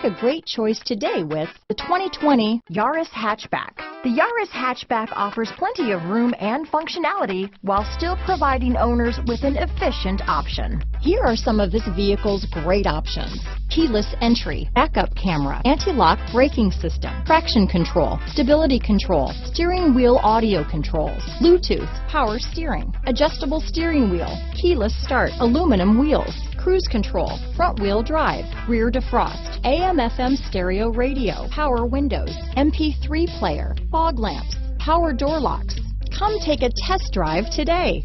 a great choice today with the 2020 Yaris Hatchback. The Yaris Hatchback offers plenty of room and functionality while still providing owners with an efficient option. Here are some of this vehicle's great options: keyless entry, backup camera, anti-lock braking system, traction control, stability control, steering wheel audio controls, Bluetooth, power steering, adjustable steering wheel, keyless start, aluminum wheels, cruise control, front wheel drive, rear defrost, AM/FM stereo radio, power windows, MP3 player, fog lamps, power door locks. Come take a test drive today.